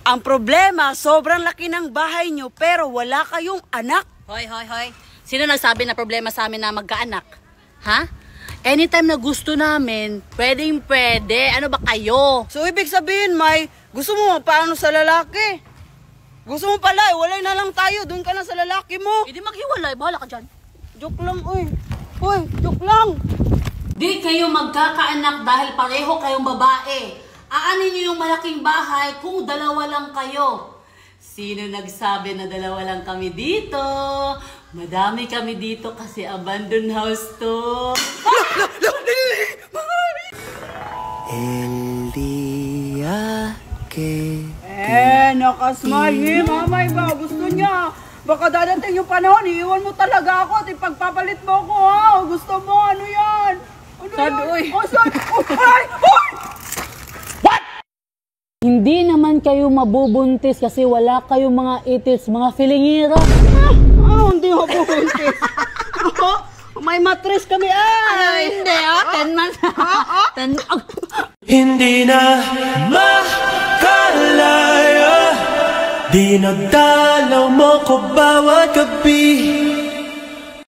Ang problema, sobrang laki ng bahay nyo pero wala kayong anak. Hoy. Sino nagsabi na problema sa amin na magkaanak? Ha? Anytime na gusto namin, pwede. Ano ba kayo? So ibig sabihin, May, gusto mo paano sa lalaki? Gusto mo pala, walay na lang tayo. Doon ka na sa lalaki mo. Hindi maghiwalay. Bahala ka dyan. Joke lang, oy. Hoy, joke lang. Di kayo magkakaanak dahil pareho kayong babae. Aanin niyo yung malaking bahay kung dalawa lang kayo. Sino nagsabi na dalawa lang kami dito? Madami kami dito kasi abandoned house to. Elia que... Nakasmile mamay ba? Gusto niya. Baka dadating yung panahon, iiwan mo talaga ako at ipagpapalit mo ako, ha? Gusto mo, ano yan? Ano Sad, yan? uy. Oh, sad. Ay! Hindi naman kayo mabubuntis kasi wala kayong mga itis, mga filingiro. Hindi ako bubuntis. May matres kami, ay! Hindi, 10 months. 10 Hindi na makalaya, di nagdalaw mo ko bawat gabi.